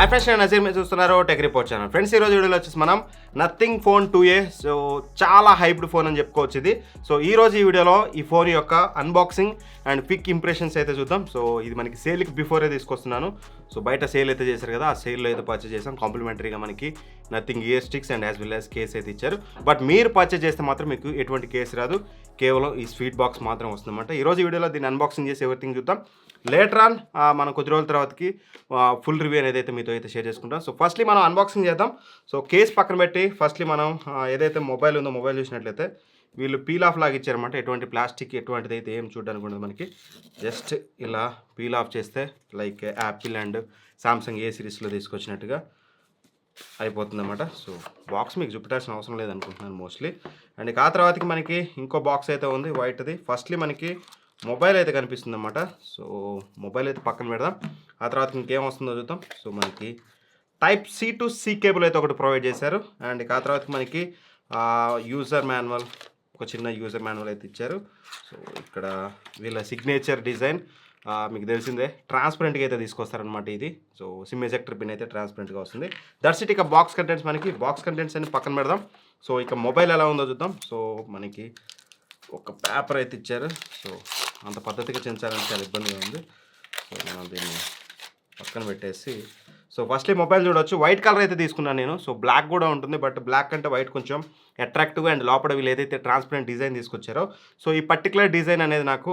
Hi friends, నేను నజీర్. మీరు చూస్తున్నారు టెక్ రిపోర్ట్ ఛానల్. ఫ్రెండ్స్, ఈరోజు వీడియోలో వచ్చేసి మనం నథింగ్ ఫోన్ 2A. సో చాలా హైప్డ్ ఫోన్ అని చెప్పుకోవచ్చు ఇది. సో ఈరోజు ఈ వీడియోలో ఈ ఫోన్ యొక్క అన్బాక్సింగ్ అండ్ క్విక్ ఇంప్రెషన్స్ అయితే చూద్దాం. సో ఇది మనకి సేల్కి బిఫోరే తీసుకొస్తున్నాను. సో బయట సేల్ అయితే చేశారు కదా, ఆ సేల్లో అయితే పర్చేస్ చేసాం. కాంప్లిమెంటరీగా మనకి nothing year sticks and as well as case అయితే ఇచ్చారు. బట్ మీరు పర్చేస్ చేస్తే మాత్రం మీకు ఎటువంటి కేసు రాదు, కేవలం ఈ స్వీట్ బాక్స్ మాత్రం వస్తుందన్నమాట. ఈరోజు ఈ వీడియోలో దీన్ని అన్బాక్సింగ్ చేసి ఎవ్రీథింగ్ చూద్దాం. లేటర్ ఆన్ మనం కొద్ది రోజుల తర్వాతకి ఫుల్ రివ్యూ అనేది అయితే మీతో అయితే షేర్ చేసుకుంటాం. సో ఫస్ట్లీ మనం అన్బాక్సింగ్ చేద్దాం. సో కేస్ పక్కన పెట్టి ఫస్ట్లీ మనం ఏదైతే మొబైల్ ఉందో మొబైల్ చూసినట్లయితే వీళ్ళు పీల్ ఆఫ్ లాగా ఇచ్చారన్నమాట. ఎటువంటి ప్లాస్టిక్ ఎటువంటిది అయితే ఏం చూడడానికి ఉండదు మనకి. జస్ట్ ఇలా పీల్ ఆఫ్ చేస్తే లైక్ యాపిల్ అండ్ సామ్సంగ్ ఏ సిరీస్లో తీసుకొచ్చినట్టుగా అయిపోతుంది అన్నమాట. సో బాక్స్ మీకు చూపెట్టాల్సిన అవసరం లేదనుకుంటున్నాను మోస్ట్లీ. అండ్ ఇక ఆ తర్వాతకి మనకి ఇంకో బాక్స్ అయితే ఉంది వైట్ది. ఫస్ట్లీ మనకి మొబైల్ అయితే కనిపిస్తుంది అన్నమాట. సో మొబైల్ అయితే పక్కన పెడదాం. ఆ తర్వాత ఇంకేం వస్తుందో చూద్దాం. సో మనకి Type-C to C కేబుల్ అయితే ఒకటి ప్రొవైడ్ చేశారు. అండ్ ఇక ఆ తర్వాత మనకి యూజర్ మాన్యువల్, ఒక చిన్న యూజర్ మాన్యువల్ అయితే ఇచ్చారు. సో ఇక్కడ వీళ్ళ సిగ్నేచర్ డిజైన్ మీకు తెలిసిందే, ట్రాన్స్పరెంట్గా అయితే తీసుకొస్తారనమాట ఇది. సో సిమ్ ఎజెక్టర్ పిన్ అయితే ట్రాన్స్పరెంట్గా వస్తుంది. That's it. ఇక బాక్స్ కంటెంట్స్ మనకి బాక్స్ కంటెంట్స్ అని పక్కన పెడదాం. సో ఇక మొబైల్ ఎలా ఉందో చూద్దాం. సో మనకి ఒక పేపర్ అయితే ఇచ్చారు. సో అంత పద్ధతిగా చెంచాలని చాలా ఇబ్బందిగా ఉంది. సో మనం దీన్ని పక్కన పెట్టేసి సో ఫస్ట్లీ మొబైల్ చూడవచ్చు. వైట్ కలర్ అయితే తీసుకున్నాను నేను. సో బ్లాక్ కూడా ఉంటుంది, బట్ బ్లాక్ అంటే వైట్ కొంచెం అట్రాక్టివ్గా అండ్ లోపల వీళ్ళు ఏదైతే ట్రాన్స్పరెంట్ డిజైన్ తీసుకొచ్చారో సో ఈ పర్టికులర్ డిజైన్ అనేది నాకు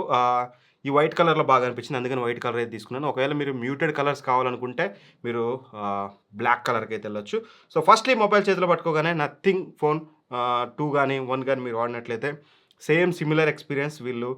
ఈ వైట్ కలర్లో బాగా అనిపించింది, అందుకని వైట్ కలర్ అయితే తీసుకున్నాను. ఒకవేళ మీరు మ్యూటెడ్ కలర్స్ కావాలనుకుంటే మీరు బ్లాక్ కలర్కి అయితే వెళ్ళొచ్చు. సో ఫస్ట్లీ మొబైల్ చేతిలో పట్టుకోగానే నథింగ్ ఫోన్ 2 కానీ 1 కానీ మీరు వాడినట్లయితే సేమ్ సిమిలర్ ఎక్స్పీరియన్స్ వీళ్ళు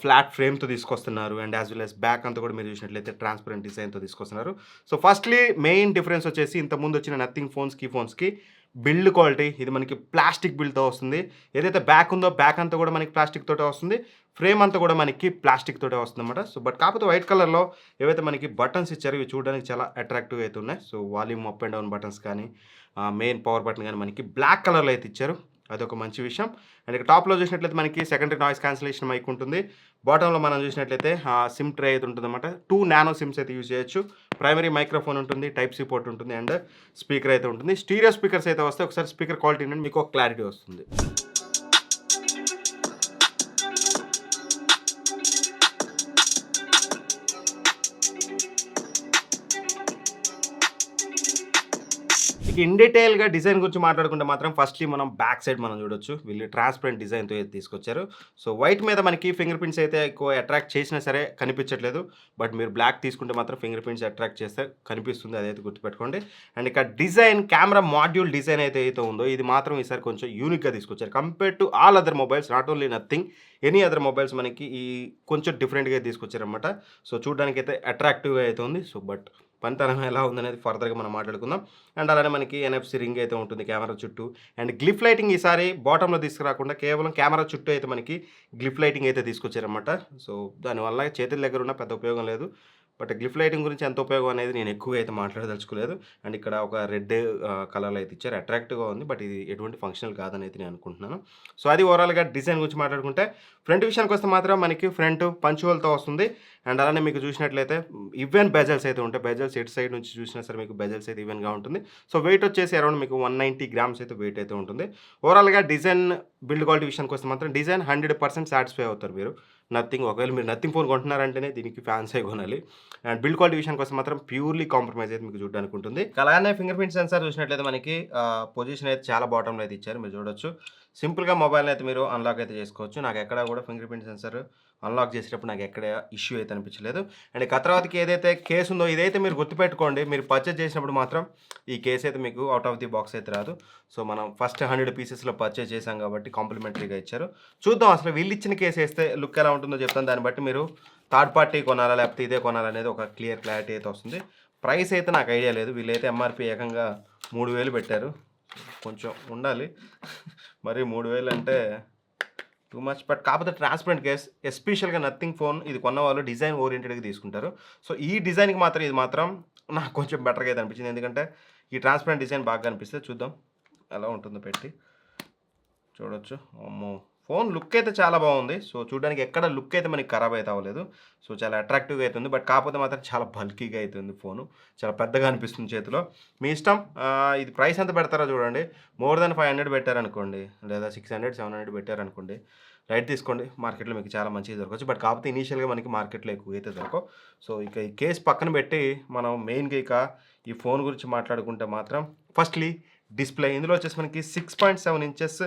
ఫ్లాట్ ఫ్రేమ్తో తీసుకొస్తున్నారు. And as well as back అంతా కూడా మీరు చూసినట్లయితే ట్రాన్స్పరెంట్ డిజైన్తో తీసుకొస్తున్నారు. సో ఫస్ట్లీ మెయిన్ డిఫరెన్స్ వచ్చేసి ఇంతకుముందు వచ్చిన నథింగ్ ఫోన్స్కి బిల్డ్ క్వాలిటీ. ఇది మనకి ప్లాస్టిక్ బిల్డ్తో వస్తుంది. ఏదైతే బ్యాక్ ఉందో బ్యాక్ అంతా కూడా మనకి ప్లాస్టిక్ తోటే వస్తుంది, ఫ్రేమ్ అంతా కూడా మనకి ప్లాస్టిక్ తోటే వస్తుంది అనమాట. సో బట్ కాకపోతే వైట్ కలర్లో ఏవైతే మనకి బటన్స్ ఇచ్చారో ఇవి చూడడానికి చాలా అట్రాక్టివ్ అయితే ఉన్నాయి. So volume up and down buttons కానీ మెయిన్ పవర్ బటన్ కానీ మనకి బ్లాక్ కలర్లో అయితే ఇచ్చారు, అదొక మంచి విషయం. అండ్ ఇక టాప్లో చూసినట్లయితే మనకి సెకండరీ నాయిస్ క్యాన్సిలేషన్ మైక్ ఉంటుంది. బాటంలో మనం చూసినట్లయితే సిమ్ ట్రే అయితే ఉంటుంది అనమాట. 2 నానో సిమ్స్ అయితే యూజ్ చేయొచ్చు. ప్రైమరీ మైక్రోఫోన్ ఉంటుంది, Type-C పోర్ట్ ఉంటుంది అండ్ స్పీకర్ అయితే ఉంటుంది. స్టీరియో స్పీకర్స్ అయితే వస్తే ఒకసారి స్పీకర్ క్వాలిటీ నుండి మీకు ఒక క్లారిటీ వస్తుంది. ఇక ఇన్ డీటెయిల్గా డిజైన్ గురించి మాట్లాడుకుంటే మాత్రం ఫస్ట్లీ మనం బ్యాక్ సైడ్ మనం చూడొచ్చు. వీళ్ళు ట్రాన్స్పరెంట్ డిజైన్తో అయితే తీసుకొచ్చారు. సో వైట్ మీద మనకి ఫింగర్ ప్రింట్స్ అయితే ఎక్కువ అట్రాక్ట్ చేసినా సరే కనిపించట్లేదు, బట్ మీరు బ్లాక్ తీసుకుంటే మాత్రం ఫింగర్ ప్రింట్స్ అట్రాక్ట్ చేస్తే కనిపిస్తుంది, అదైతే గుర్తుపెట్టుకోండి. అండ్ ఇక డిజైన్, కెమెరా మాడ్యూల్ డిజైన్ అయితే ఉందో ఇది మాత్రం ఈసారి కొంచెం యూనిక్గా తీసుకొచ్చారు compare to all other mobiles. Not only nothing, any other mobiles మనకి ఈ కొంచెం డిఫరెంట్గా తీసుకొచ్చారనమాట. సో చూడడానికి అయితే అట్రాక్టివ్గా అయితే ఉంది. సో బట్ పనితనం ఎలా ఉందనేది ఫర్దర్గా మనం మాట్లాడుకుందాం. అండ్ అలానే మనకి NFC రింగ్ అయితే ఉంటుంది కెమెరా చుట్టూ. అండ్ గ్లిఫ్ లైటింగ్ ఈసారి బాటంలో తీసుకురాకుండా కేవలం కెమెరా చుట్టూ అయితే మనకి గ్లిఫ్ లైటింగ్ అయితే తీసుకొచ్చారన్నమాట. సో దానివల్ల చేతుల దగ్గర ఉన్న పెద్ద ఉపయోగం లేదు, బట్ గ్లిఫ్ లైటింగ్ గురించి ఎంత ఉపయోగం అనేది నేను ఎక్కువగా అయితే మాట్లాడదలుచుకోలేదు. అండ్ ఇక్కడ ఒక రెడ్ కలర్లో అయితే ఇచ్చారు, అట్రాక్టివ్గా ఉంది, బట్ ఇది ఎటువంటి ఫంక్షనల్ కాదని అయితే నేను అనుకుంటున్నాను. సో అది ఓవరాల్గా డిజైన్ గురించి మాట్లాడుకుంటే ఫ్రంట్ విషయానికి వస్తే మాత్రం మనకి ఫ్రంట్ పంచువల్తో వస్తుంది. అండ్ అలానే మీకు చూసినట్లయితే ఈవెన్ బెజల్స్ అయితే ఉంటాయి. బెజల్స్ ఎటు సైడ్ నుంచి చూసినా సరే మీకు బెజల్స్ అయితే ఈవెన్గా ఉంటుంది. సో వెయిట్ వచ్చేసి అరౌండ్ మీకు 190 గ్రామ్స్ అయితే వెయిట్ అయితే ఉంటుంది. ఓవరాల్గా డిజైన్, బిల్డ్ క్వాలిటీ విషయానికి వస్తే మాత్రం డిజైన్ 100% సాటిస్ఫై అవుతారు మీరు. నథింగ్, ఒకవేళ మీరు నథింగ్ ఫోన్ కొంటున్నారంటేనే దీనికి ఫ్యాన్స్ అయి కొనాలి. అండ్ బిల్డ్ క్వాలిటీ విషయానికి వస్తే మాత్రం ప్యూర్లీ కాంప్రమైజ్ అయితే మీకు చూడడానికి ఉంటుంది. అలానే ఫింగర్ ప్రింట్ సెన్సార్ చూసినట్లయితే మనకి పొజిషన్ అయితే చాలా బాటంలో అయితే ఇచ్చారు, మీరు చూడొచ్చు. సింపుల్గా మొబైల్ని అయితే మీరు అన్లాక్ అయితే చేసుకోవచ్చు. నాకు ఎక్కడ కూడా ఫింగర్ ప్రింట్ సెన్సార్ అన్లాక్ చేసేటప్పుడు నాకు ఎక్కడ ఇష్యూ అయితే అనిపించలేదు. అండ్ తర్వాతకి ఏదైతే కేసు ఉందో ఇదైతే మీరు గుర్తుపెట్టుకోండి, మీరు పర్చేజ్ చేసినప్పుడు మాత్రం ఈ కేసు అయితే మీకు అవుట్ ఆఫ్ ది బాక్స్ అయితే రాదు. సో మనం ఫస్ట్ 100 పీసెస్లో పర్చేజ్ చేసాం కాబట్టి కాంప్లిమెంటరీగా ఇచ్చారు. చూద్దాం అసలు వీళ్ళు ఇచ్చిన కేసు వేస్తే లుక్ ఎలా ఉంటుందో చెప్తాను. దాన్ని బట్టి మీరు థర్డ్ పార్టీ కొనాలా లేకపోతే ఇదే కొనాలనేది ఒక క్లారిటీ అయితే వస్తుంది. ప్రైస్ అయితే నాకు ఐడియా లేదు. వీళ్ళైతే MRP ఏకంగా 3000 పెట్టారు. కొంచెం ఉండాలి, మరి 3000 అంటే టూ మచ్. బట్ కాకపోతే ట్రాన్స్పరెంట్ కేస్, ఎస్పెషల్గా నథింగ్ ఫోన్ ఇది కొన్న వాళ్ళు డిజైన్ ఓరియంటెడ్గా తీసుకుంటారు. సో ఈ డిజైన్కి మాత్రం ఇది మాత్రం నాకు కొంచెం బెటర్గా అయితే అనిపించింది, ఎందుకంటే ఈ ట్రాన్స్పరెంట్ డిజైన్ బాగా అనిపిస్తే. చూద్దాం ఎలా ఉంటుందో పెట్టి చూడొచ్చు. అమ్మో, ఫోన్ లుక్ అయితే చాలా బాగుంది. సో, చూడడానికి ఎక్కడ లుక్ అయితే మనకి ఖరాబ్ అయితే అవ్వలేదు. సో, చాలా అట్రాక్టివ్‌గా అయితే ఉంది. బట్ కాకపోతే మాత్రం చాలా బల్కీగా అయితే ఉంది ఫోను. చాలా పెద్దగా అనిపిస్తుంది చేతిలో. మీ ఇష్టం. ఇది ప్రైస్ ఎంత పెడతారో చూడండి. మోర్ దాన్ 500 పెట్టారనుకోండి, లేదా 600, 700 పెట్టారనుకోండి, లైట్ తీసుకోండి. మార్కెట్‌లో మీకు చాలా మంచిగా దొరకవచ్చు. బట్ కాకపోతే ఇనీషియల్‌గా మనకి మార్కెట్‌లో ఎక్కువ అయితే దొరకవు. సో, ఇక ఈ కేస్ పక్కన పెట్టి మనం మెయిన్‌గా ఇక ఈ ఫోన్ గురించి మాట్లాడుకుంటే మాత్రం ఫస్ట్‌లీ డిస్‌ప్లే. ఇందులో వచ్చేసి మనకి 6.7 inches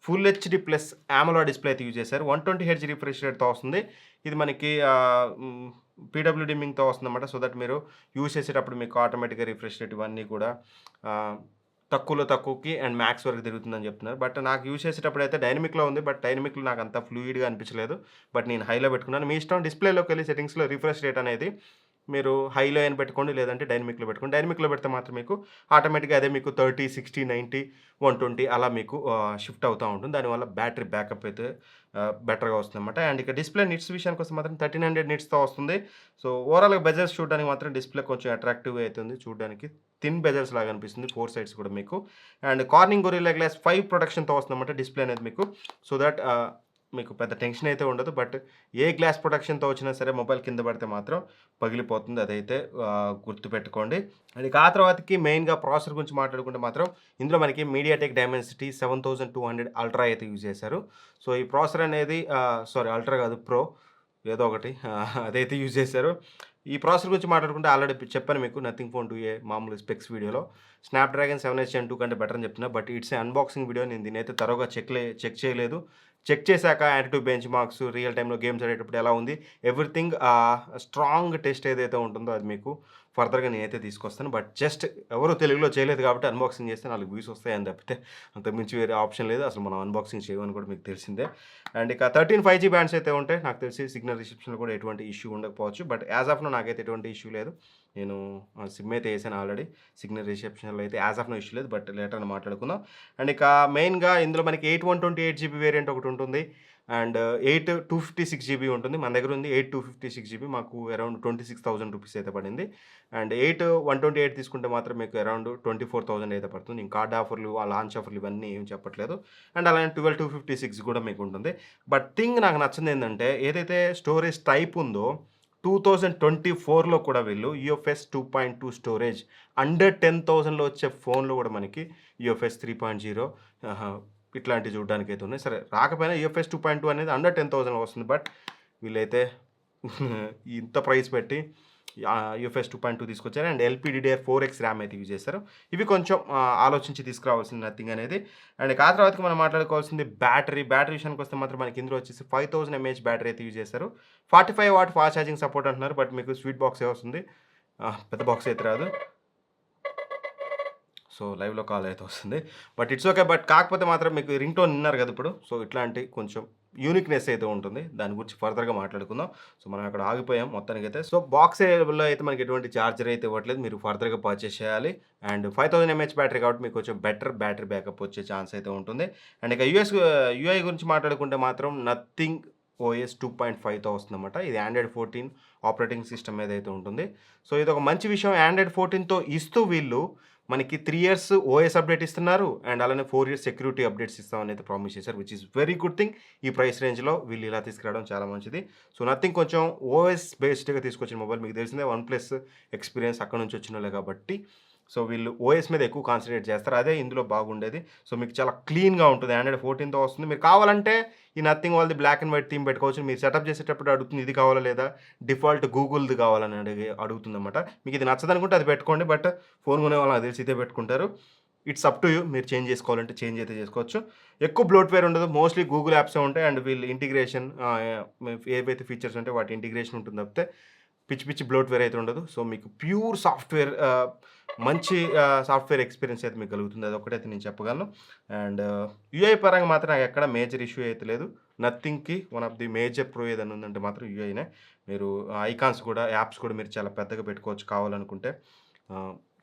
full HD plus AMOLED display అయితే యూజ్ చేశారు. 120 హెర్ట్జ్ రిఫ్రెష్ రేట్‌తో వస్తుంది. ఇది మనకి పీడబ్ల్యూ డిమ్మింగ్‌తో వస్తుందన్నమాట. సో దట్ మీరు యూజ్ చేసేటప్పుడు మీకు ఆటోమేటిక్‌గా రిఫ్రెష్ రేట్ ఇవన్నీ కూడా ఆహ్, తక్కువలో తక్కువకి అండ్ మ్యాక్స్ వరకు తిరుగుతుందని చెప్తున్నారు. బట్ నాకు యూజ్ చేసేటప్పుడు అయితే డైనమిక్‌లో ఉంది. బట్ డైనమిక్‌లో నాకు అంత ఫ్లూయిడ్‌గా అనిపించలేదు. బట్ నేను హైలో పెట్టుకున్నాను. మీ ఇష్టం. డిస్‌ప్లేలోకెళ్ళి సెట్టింగ్స్‌లో రిఫ్రెష్ రేట్ అనేది మీరు హైలో అయినా పెట్టుకోండి, లేదంటే డైనమిక్‌లో పెట్టుకోండి. డైనమిక్‌లో పెడితే మాత్రం మీకు ఆటోమేటిక్‌గా అదే మీకు 30, 60, 90, 120 అలా మీకు షిఫ్ట్ అవుతా ఉంటుంది. దానివల్ల బ్యాటరీ బ్యాకప్ అయితే బెటర్‌గా వస్తుందన్నమాట. అండ్ ఇక డిస్‌ప్లే నిట్స్ విషయానికొస్తే మాత్రం 1300 నిట్స్‌తో వస్తుంది. సో, ఓవరాల్‌గా బెజల్స్ చూడడానికి మాత్రం డిస్‌ప్లే కొంచెం అట్రాక్టివ్‌గా అయితే ఉంది. చూడడానికి థిన్ బెజల్స్ లాగా అనిపిస్తుంది. 4 సైడ్స్ కూడా మీకు. అండ్ కార్నింగ్ గొరిల్లా గ్లాస్ 5 ప్రొటెక్షన్‌తో వస్తుందన్నమాట డిస్‌ప్లే అనేది మీకు. సో దట్ మీకు పెద్ద టెన్షన్ అయితే ఉండదు. బట్ ఏ గ్లాస్ ప్రొటెక్షన్‌తో వచ్చినా సరే మొబైల్ కింద పడితే మాత్రం పగిలిపోతుంది. అదైతే గుర్తుపెట్టుకోండి. అండ్ ఇక ఆ తర్వాతకి మెయిన్‌గా ప్రాసెసర్ గురించి మాట్లాడుకుంటే మాత్రం ఇందులో మనకి మీడియాటెక్ డైమెన్సిటీ 7200 అల్ట్రా అయితే యూజ్ చేశారు. సో, ఈ ప్రాసెసర్ అనేది సారీ అల్ట్రా కాదు ప్రో ఏదో ఒకటి అదైతే యూజ్ చేశారు. ఈ ప్రాసెసర్ గురించి మాట్లాడుకుంటే ఆల్రెడీ చెప్పాను మీకు నథింగ్ ఫోన్ 2ఏ మామూలు స్పెక్స్ వీడియోలో. స్నాప్‌డ్రాగన్ 7 Gen 2 కంటే బెటర్ అని చెప్తున్నా. But it's a unboxing video. నేను దీన్నైతే తరోగా చెక్ చేయలేదు. చెక్ చేశాక యాంటిట్యూడ్ బెంచ్ మార్క్స్, రియల్ టైమ్‌లో గేమ్స్ ఆడేటప్పుడు ఎలా ఉంది, ఎవ్రీథింగ్ స్ట్రాంగ్ టెస్ట్ ఏదైతే ఉంటుందో అది మీకు ఫర్దర్‌గా నేనైతే తీసుకొస్తాను. బట్ జస్ట్ ఎవరు తెలుగులో చేయలేదు కాబట్టి అన్బాక్సింగ్ చేస్తే 4 వ్యూస్ వస్తాయని తప్పితే అంతకుమించి వేరే ఆప్షన్ లేదు. అసలు మనం అన్బాక్సింగ్ చేయమని కూడా మీకు తెలిసిందే. అండ్ ఇక 13 5G బ్యాండ్స్ అయితే ఉంటాయి. నాకు తెలిసి సిగ్నల్ రిసెప్షన్‌లో కూడా ఎటువంటి ఇష్యూ ఉండకపోవచ్చు. బట్ యాజ్ ఆఫ్ నౌ నాకైతే ఎటువంటి ఇష్యూ లేదు. నేను సిమ్ అయితే ఏసాను ఆల్రెడీ. సిగ్నల్ రిసెప్షన్‌లో అయితే యాజ్ ఆఫ్ నౌ ఇష్యూ లేదు. బట్ లేటర్ మాట్లాడుకుందాం. అండ్ ఇక మెయిన్‌గా ఇందులో మనకి 128GB వేరియంట్ ఒకటి ఉంటుంది. అండ్ 256GB ఉంటుంది. మన దగ్గర ఉంది 256GB. మాకు అరౌండ్ 26,000 రూపీస్ అయితే పడింది. అండ్ 128 తీసుకుంటే మాత్రం మీకు అరౌండ్ 24,000 అయితే పడుతుంది. ఇంకా కార్డ్ ఆఫర్లు, ఆ లాంచ్ ఆఫర్లు ఇవన్నీ ఏం చెప్పట్లేదు. అండ్ అలానే 256 కూడా మీకు ఉంటుంది. బట్ థింగ్ నాకు నచ్చింది ఏంటంటే ఏదైతే స్టోరేజ్ టైప్ ఉందో 2024లో కూడా వీళ్ళు యూఎఫ్ఎస్ 2.2 స్టోరేజ్ అండర్ 10,000లో వచ్చే ఫోన్లు కూడా మనకి యూఎఫ్ఎస్ 3.0 ఇట్లాంటివి చూడడానికైతే ఉన్నాయి. సరే రాకపోయినా యూఎఫ్ఎస్ 2.2 అనేది అండర్ 10,000లో వస్తుంది. బట్ వీళ్ళైతే ఇంత ప్రైస్ పెట్టి యూఎఫ్ఎస్ 2.2 తీసుకొచ్చారు. అండ్ LPDDR4X ర్యామ్ అయితే యూజ్ చేశారు. ఇవి కొంచెం ఆలోచించి తీసుకురావాల్సింది నథింగ్ అనేది. అండ్ ఆ తర్వాతకి మనం మాట్లాడుకోవాల్సింది బ్యాటరీ విషయానికి వస్తే మాత్రం మనకి ఇందులో వచ్చేసి 5000 mAh బ్యాటరీ అయితే యూజ్ చేశారు. 45 వాట్ ఫాస్ట్ ఛార్జింగ్ సపోర్ట్ అంటున్నారు. బట్ మీకు స్వీట్ బాక్సే వస్తుంది. పెద్ద బాక్స్ అయితే రాదు. సో, లైవ్‌లో కాల్ అయితే వస్తుంది. But it's okay. బట్ కాకపోతే మాత్రం మీకు రింగ్ టోన్ విన్నారు కదా ఇప్పుడు. సో, ఇట్లాంటి కొంచెం యూనిక్‌నెస్ అయితే ఉంటుంది. దాని గురించి ఫర్దర్‌గా మాట్లాడుకుందాం. సో, మనం అక్కడ ఆగిపోయాం మొత్తానికైతే. సో, బాక్సేబుల్‌లో అయితే మనకి ఎటువంటి చార్జర్ అయితే ఇవ్వట్లేదు. మీరు ఫర్దర్‌గా పర్చేస్ చేయాలి. అండ్ 5000 mAh బ్యాటరీ కాబట్టి మీకు కొంచెం బెటర్ బ్యాటరీ బ్యాకప్ వచ్చే ఛాన్స్ అయితే ఉంటుంది. అండ్ ఇక యూఐ గురించి మాట్లాడుకుంటే మాత్రం నథింగ్ ఓఎస్ 2.5తో వస్తుందన్నమాట. ఇది ఆండ్రాయిడ్ 14 ఆపరేటింగ్ సిస్టమ్ ఏదైతే ఉంటుంది. సో, ఇదొక మంచి విషయం. ఆండ్రాయిడ్ 14తో ఇస్తూ వీళ్ళు మనకి 3 ఇయర్స్ ఓఎస్ అప్డేట్ ఇస్తున్నారు. అండ్ అలానే 4 ఇయర్స్ సెక్యూరిటీ అప్డేట్స్ ఇస్తామని అయితే ప్రామిస్ చేశారు. Which is very good thing. ఈ ప్రైస్ రేంజ్‌లో వీళ్ళు ఇలా తీసుకురావడం చాలా మంచిది. సో, నథింగ్ కొంచెం ఓఎస్ బేస్డ్‌గా తీసుకొచ్చిన మొబైల్. మీకు తెలిసిందే వన్ ప్లస్ ఎక్స్‌పీరియన్స్ అక్కడి నుంచి వచ్చినోళ్ళే కాబట్టి. సో, వీళ్ళు ఓఎస్ మీద ఎక్కువ కాన్సంట్రేట్ చేస్తారు. అదే ఇందులో బాగుండేది. సో, మీకు చాలా క్లీన్‌గా ఉంటుంది. ఆండ్రాయిడ్ 14తో వస్తుంది. మీరు కావాలంటే ఈ నథింగ్ వాళ్ళది బ్లాక్ అండ్ వైట్ థీమ్ పెట్టుకోవచ్చు. మీరు సెటప్ చేసేటప్పుడు అడుగుతుంది ఇది కావాలా లేదా డిఫాల్ట్ గూగుల్‌ది కావాలని అడుగుతుందన్నమాట. మీకు ఇది నచ్చదనుకుంటే అది పెట్టుకోండి. బట్ ఫోన్ కొనే వాళ్ళు నాకు తెలిసి ఇదే పెట్టుకుంటారు. It's up to you. మీరు చేంజ్ చేసుకోవాలంటే చేంజ్ అయితే చేసుకోవచ్చు. ఎక్కువ బ్లోట్‌వేర్ ఉండదు. మోస్ట్‌లీ గూగుల్ యాప్సే ఉంటాయి. అండ్ వీళ్ళు ఇంటిగ్రేషన్ ఏవైతే ఫీచర్స్ ఉంటాయో వాటి ఇంటిగ్రేషన్ ఉంటుంది తప్పితే పిచ్చి బ్లోట్‌వేర్ అయితే ఉండదు. సో, మీకు ప్యూర్ సాఫ్ట్‌వేర్ మంచి సాఫ్ట్‌వేర్ ఎక్స్‌పీరియన్స్ అయితే మీకు కలుగుతుంది. అదొక్కటైతే నేను చెప్పగలను. అండ్ యూఐ పరంగా మాత్రం నాకు ఎక్కడ మేజర్ ఇష్యూ అయితే లేదు. నథింగ్‌కి one of the major pro ఏదైనా ఉందంటే మాత్రం యూఐనే. మీరు ఐకాన్స్ కూడా యాప్స్ కూడా మీరు చాలా పెద్దగా పెట్టుకోవచ్చు కావాలనుకుంటే.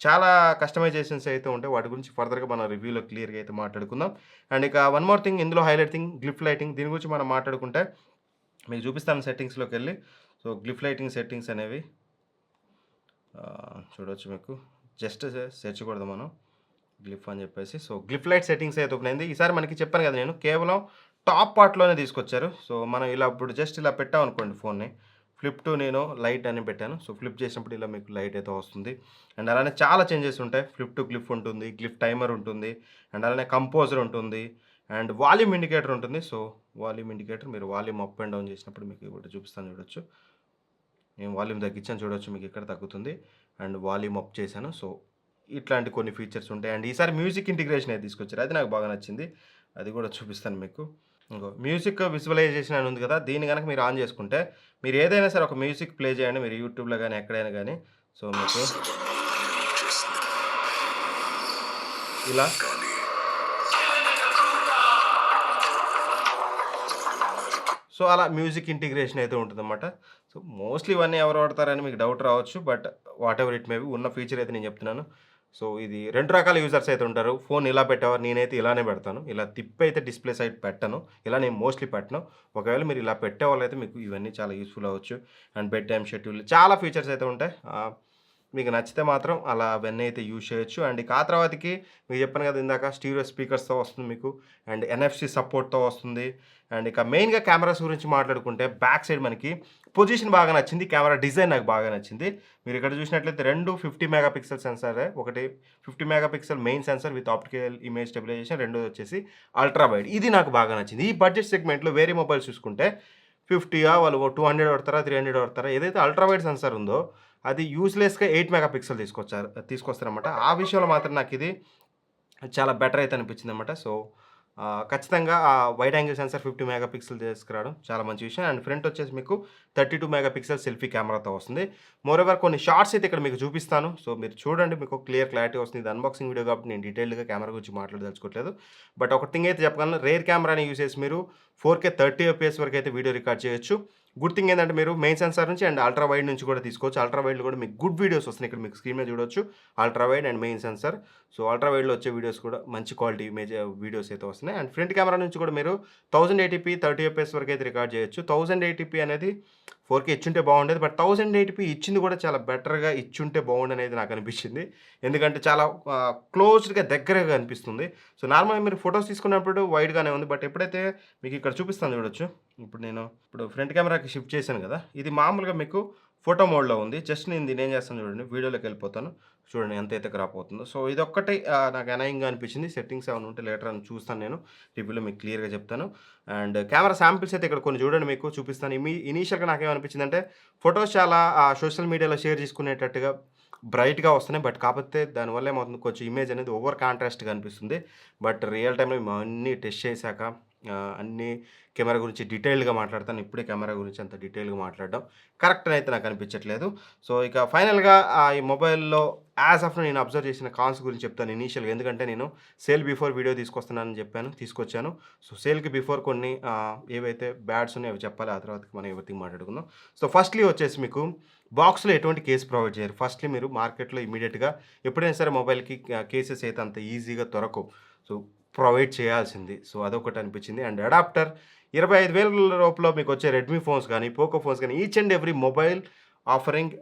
చాలా కస్టమైజేషన్స్ అయితే ఉంటాయి. వాటి గురించి ఫర్దర్‌గా మన రివ్యూలో క్లియర్‌గా అయితే మాట్లాడుకుందాం. అండ్ ఇక వన్ మోర్ థింగ్ ఇందులో హైలైట్ థింగ్ గ్లిఫ్ లైటింగ్. దీని గురించి మనం మాట్లాడుకుంటే మీకు చూపిస్తాను సెట్టింగ్స్‌లోకెళ్ళి. సో, గ్లిఫ్ లైటింగ్ సెట్టింగ్స్ అనేవి చూడొచ్చు మీకు. జస్ట్ సెర్చ్ కొడదాం మనం గ్లిఫ్ అని చెప్పేసి. సో, గ్లిఫ్ లైట్ సెట్టింగ్స్ అయితే ఓపెన్ అయింది. ఈసారి మనకి చెప్పాను కదా నేను కేవలం టాప్ పార్ట్‌లోనే తీసుకొచ్చారు. సో, మనం ఇలా ఇప్పుడు జస్ట్ ఇలా పెట్టామనుకోండి ఫోన్‌ని. ఫ్లిప్ టు నేను లైట్ అని పెట్టాను. సో, ఫ్లిప్ చేసినప్పుడు ఇలా మీకు లైట్ అయితే వస్తుంది. అండ్ అలానే చాలా చేంజెస్ ఉంటాయి. ఫ్లిప్ టు క్లిప్ ఉంటుంది. క్లిప్ టైమర్ ఉంటుంది. అండ్ అలానే కంపోజర్ ఉంటుంది. అండ్ వాల్యూమ్ ఇండికేటర్ ఉంటుంది. సో, వాల్యూమ్ ఇండికేటర్ మీరు వాల్యూమ్ అప్ అండ్ డౌన్ చేసినప్పుడు మీకు ఇక్కడ చూపిస్తాను చూడొచ్చు. నేను వాల్యూమ్ తగ్గించాను చూడొచ్చు, మీకు ఇక్కడ తగ్గుతుంది. అండ్ వాల్యూమ్ అప్ చేశాను. సో, ఇట్లాంటి కొన్ని ఫీచర్స్ ఉంటాయి. అండ్ ఈసారి మ్యూజిక్ ఇంటిగ్రేషన్ అయితే తీసుకొచ్చారు. అది నాకు బాగా నచ్చింది. అది కూడా చూపిస్తాను మీకు. ఇంగో మ్యూజిక్ విజువలైజేషన్ అని ఉంది కదా! దీన్ని గనక మీరు ఆన్ చేసుకుంటే, మీరు ఏదైనా సరే ఒక మ్యూజిక్ ప్లే చేయండి. మీరు యూట్యూబ్‌లో గాని, ఎక్కడైనా గాని. సో, మీకు ఇలా సో, అలా మ్యూజిక్ ఇంటిగ్రేషన్ అయితే ఉంటుందన్నమాట. సో, మోస్ట్‌లీ ఇవన్నీ ఎవరు వాడతారని మీకు డౌట్ రావచ్చు. But whatever it may be ఉన్న ఫీచర్ అయితే నేను చెప్తున్నాను. సో, ఇది 2 రకాల యూజర్స్ అయితే ఉంటారు. ఫోన్ ఇలా పెట్టేవారు, నేనైతే ఇలానే పెడతాను. ఇలా తిప్పైతే డిస్‌ప్లే సైడ్ పెట్టను. ఇలా నేను మోస్ట్‌లీ పెట్టను. ఒకవేళ మీరు ఇలా పెట్టేవాళ్ళైతే మీకు ఇవన్నీ చాలా యూజ్‌ఫుల్ అవ్వచ్చు. అండ్ బెడ్ టైమ్ షెడ్యూల్ చాలా ఫీచర్స్ అయితే ఉంటాయి. మీకు నచ్చితే మాత్రం అలా అవన్నీ అయితే యూజ్ చేయొచ్చు. అండ్ ఇక ఆ తర్వాతకి మీకు చెప్పాను కదా ఇందాక, స్టీరియో స్పీకర్స్‌తో వస్తుంది మీకు. అండ్ ఎన్ఎఫ్‌సి సపోర్ట్‌తో వస్తుంది. అండ్ ఇక మెయిన్‌గా కెమెరాస్ గురించి మాట్లాడుకుంటే బ్యాక్ సైడ్ మనకి పొజిషన్ బాగా నచ్చింది. కెమెరా డిజైన్ నాకు బాగా నచ్చింది. మీరు ఇక్కడ చూసినట్లయితే 2 50 మెగా పిక్సెల్ సెన్సారే. ఒకటి 50 mega pixel main sensor with optical image stabilization. రెండోది వచ్చేసి అల్ట్రా వైడ్. ఇది నాకు బాగా నచ్చింది. ఈ బడ్జెట్ సెగ్మెంట్‌లో వేరే మొబైల్స్ చూసుకుంటే 50 వాళ్ళు 200 వాడతారా, 300 వాడతారా. ఏదైతే అల్ట్రా వైడ్ సెన్సార్ ఉందో అది యూజ్‌లెస్‌గా 8 మెగా పిక్సెల్ తీసుకొస్తారన్నమాట. ఆ విషయంలో మాత్రం నాకిది చాలా బెటర్ అయితే అనిపించిందన్నమాట. సో, ఖచ్చితంగా ఆ wide angle censor 50 mega pixel తీసుకురావడం చాలా మంచి విషయం. అండ్ ఫ్రంట్ వచ్చేసి మీకు 32 మెగా పిక్సెల్ సెల్ఫీ కెమెరాతో వస్తుంది. మోరోవర్ కొన్ని షాట్స్ అయితే ఇక్కడ మీకు చూపిస్తాను. సో, మీరు చూడండి, మీకు క్లారిటీ వస్తుంది. ఇది అన్బాక్సింగ్ వీడియో కాబట్టి నేను డీటెయిల్‌గా కెమెరా గురించి మాట్లాడదలుచుకోవట్లేదు. బట్ ఒక థింగ్ అయితే చెప్పగలను, రేర్ కెమెరాని యూజ్ చేసి మీరు 4K 30 ఎఫ్‌పిఎస్ వరకు అయితే వీడియో రికార్డ్ చేయొచ్చు. గుడ్ థింగ్ ఏంటంటే మీరు మెయిన్ సెన్సార్ నుంచి అండ్ అల్ట్రా వైడ్ నుంచి కూడా తీసుకోవచ్చు. అల్ట్రా వైడ్‌లో కూడా మీకు గుడ్ వీడియోస్ వస్తున్నాయి. ఇక్కడ మీకు స్క్రీన్ మీద చూడొచ్చు. Ultra wide and main sensor. So, ultra వైడ్‌లో వచ్చే వీడియోస్ కూడా మంచి క్వాలిటీ వీడియోస్ అయితే వస్తున్నాయి. అండ్ ఫ్రంట్ కెమెరా నుంచి కూడా మీరు 1080p 30 ఎఫ్‌పిఎస్ వరకు అయితే రికార్డ్ చేయొచ్చు. 1080p అనేది 4K ఇచ్చుంటే బాగుండేది. బట్ 1080p ఇచ్చింది కూడా చాలా బెటర్‌గా ఇచ్చుంటే బాగుండనేది నాకు అనిపించింది. ఎందుకంటే చాలా క్లోజ్డ్‌గా దగ్గరగా అనిపిస్తుంది. సో, నార్మల్‌గా మీరు ఫోటోస్ తీసుకున్నప్పుడు వైడ్‌గానే ఉంది. బట్ ఎప్పుడైతే మీకు ఇక్కడ చూపిస్తాను చూడొచ్చు. ఇప్పుడు ఫ్రంట్ కెమెరాకి షిఫ్ట్ చేశాను కదా! ఇది మామూలుగా మీకు ఫోటో మోడ్‌లో ఉంది. జస్ట్ నేను దీన్ని ఏం చేస్తాను చూడండి. వీడియోలోకి వెళ్ళిపోతాను. చూడండి ఎంతైతే క్రాప్ అవుతుందో. సో, ఇదొక్కటి నాకు అనయింగ్‌గా అనిపించింది. సెట్టింగ్స్ ఏమైనా ఉంటే లేటర్ అని చూస్తాను నేను. రివ్యూలో మీకు క్లియర్‌గా చెప్తాను. అండ్ కెమెరా శాంపిల్స్ అయితే ఇక్కడ కొన్ని చూడండి, మీకు చూపిస్తాను. ఇనీషియల్‌గా నాకేమనిపించిందంటే ఫోటోస్ చాలా సోషల్ మీడియాలో షేర్ చేసుకునేటట్టుగా బ్రైట్‌గా వస్తున్నాయి. బట్ కాకపోతే దానివల్ల ఏమవుతుంది, కొంచెం ఇమేజ్ అనేది ఓవర్ కాంట్రాస్ట్‌గా అనిపిస్తుంది. బట్ రియల్ టైమ్‌లో ఇవన్నీ టెస్ట్ చేశాక అన్నీ కెమెరా గురించి డీటెయిల్డ్‌గా మాట్లాడతాను. ఇప్పుడే కెమెరా గురించి అంత డీటెయిల్‌గా మాట్లాడడం కరెక్ట్ అని అయితే నాకు అనిపించట్లేదు. సో, ఇక ఫైనల్‌గా ఈ మొబైల్‌లో యాజ్ ఆఫ్ నేను అబ్జర్వ్ చేసిన కాన్స్ గురించి చెప్తాను ఇనీషియల్‌గా. ఎందుకంటే నేను సేల్ బిఫోర్ వీడియో తీసుకొస్తున్నానని చెప్పాను, తీసుకొచ్చాను. సో, సేల్‌కి బిఫోర్ కొన్ని ఏవైతే బ్యాడ్స్ ఉన్నాయో అవి చెప్పాలి. ఆ తర్వాతకి మనం ఎవ్రీథింగ్ మాట్లాడుకుందాం. సో, ఫస్ట్‌లీ వచ్చేసి మీకు బాక్స్‌లో ఎటువంటి కేస్ ప్రొవైడ్ చేయరు. ఫస్ట్‌లీ మీరు మార్కెట్‌లో ఇమ్మీడియేట్‌గా ఎప్పుడైనా సరే మొబైల్‌కి కేసెస్ అయితే అంత ఈజీగా దొరకవు. సో, ప్రొవైడ్ చేయాల్సింది. సో, అదొకటి అనిపించింది. అండ్ అడాప్టర్ 25,000 లోపల మీకు వచ్చే రెడ్మీ ఫోన్స్ కానీ, పోకో ఫోన్స్ కానీ each and every mobile offering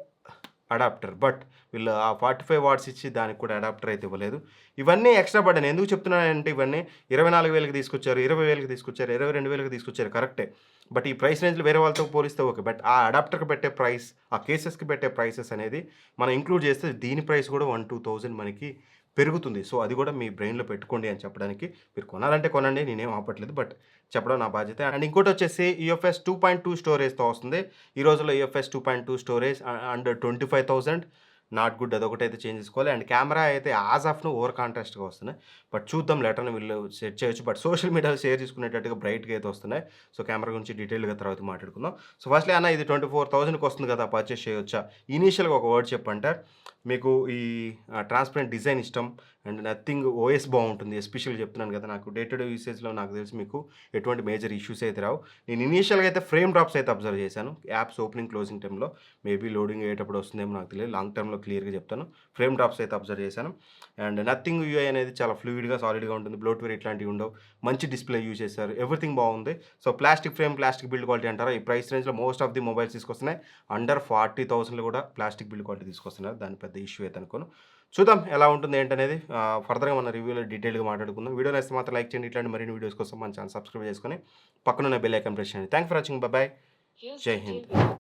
adapter. But వీళ్ళు ఆ 45 వాట్స్ ఇచ్చి దానికి కూడా అడాప్టర్ అయితే ఇవ్వలేదు. ఇవన్నీ ఎక్స్ట్రా బర్డెన్. ఎందుకు చెప్తున్నానంటే ఇవన్నీ 24,000కి తీసుకొచ్చారు, 20,000కి తీసుకొచ్చారు, 22,000కి తీసుకొచ్చారు కరెక్టే. బట్ ఈ ప్రైస్ రేంజ్‌లో వేరే వాళ్ళతో పోలిస్తే ఓకే. బట్ ఆ అడాప్టర్‌కి పెట్టే ప్రైస్, ఆ కేసెస్‌కి పెట్టే ప్రైసెస్ అనేది మనం ఇంక్లూడ్ చేస్తే దీని ప్రైస్ కూడా 1,000-2,000 మనకి పెరుగుతుంది. సో, అది కూడా మీ బ్రెయిన్‌లో పెట్టుకోండి అని చెప్పడానికి. మీరు కొనాలంటే కొనండి, నేనేం ఆపట్లేదు. బట్ చెప్పడం నా బాధ్యత. అండ్ ఇంకోటొచ్చేసి యూఎఫ్ఎస్ 2.2 స్టోరేజ్‌తో వస్తుంది. ఈ రోజుల్లో UFS 2.2 storage under 25,000 not good. అదొకటైతే చేంజ్ చేసుకోవాలి. అండ్ కెమెరా అయితే యాజ్ ఆఫ్ నౌ ఓవర్ కాంట్రాస్ట్‌గా వస్తున్నాయి. బట్ చూద్దాం, లేటర్‌ని వీళ్ళు సెట్ చేయొచ్చు. బట్ సోషల్ మీడియాలో షేర్ చేసుకునేటట్టుగా బ్రైట్‌గా అయితే వస్తున్నాయి. సో, కెమెరా గురించి డీటెయిల్‌గా తర్వాత మాట్లాడుకుందాం. సో, ఫస్ట్‌లీ అన్న ఇది 24,000కి వస్తుంది కదా, పర్చేస్ చేయొచ్చా? ఇనీషియల్‌గా ఒక వర్డ్ చెప్పంటే, మీకు ఈ ట్రాన్స్పరెంట్ డిజైన్ ఇష్టం అండ్ నథింగ్ ఓఎస్ బాగుంటుంది. ఎస్పెషల్‌గా చెప్తున్నాను కదా, నాకు డే టు డే యూసేజ్‌లో నాకు తెలిసి మీకు ఎటువంటి మేజర్ ఇష్యూస్ అయితే రావు. నేను ఇనీషియల్‌గా అయితే ఫ్రేమ్ డ్రాప్స్ అయితే అబ్జర్వ్ చేశాను. యాప్స్ ఓపెనింగ్, క్లోజింగ్ టైంలో మేబీ లోడింగ్ అయ్యేటప్పుడు వస్తుందేమో నాకు తెలియదు. లాంగ్ టర్మ్‌లో క్లియర్‌గా చెప్తాను. ఫ్రేమ్ డ్రాప్స్ అయితే అబ్జర్వ్ చేశాను. అండ్ నథింగ్ యూఐ అనేది చాలా ఫ్లూయిడ్‌గా, సాలిడ్‌గా ఉంటుంది. బ్లోట్వేర్ ఇట్లాంటివి ఉండవు. మంచి డిస్ప్లే యూజ్ చేశారు. ఎవ్రీథింగ్ బాగుంది. So, plastic frame, plastic build quality అంటారా, ఈ ప్రైస్ రేంజ్‌లో మోస్ట్ ఆఫ్ ది మొబైల్స్ తీసుకొస్తున్నాయి. అండర్ 40,000లో కూడా ప్లాస్టిక్ బిల్డ్ క్వాలిటీ తీసుకొస్తున్నారు. దాని పెద్ద ఇష్యూ అయితే అనుకోను. చూద్దాం ఎలా ఉంటుంది ఏంటనేది. ఫర్దర్గా మన రివ్యూలో డీటెయిల్గా మాట్లాడుకుందాం. వీడియో నచ్చితే మాత్రం లైక్ చేయండి. ఇట్లాంటి మరిన్ని వీడియోస్ కోసం మన ఛానల్ సబ్స్క్రైబ్ చేసుకొని పక్కన బెల్ ఐకాన్ ప్రెస్ చేయండి. Thank for watching. బాయ్. జై హింద్.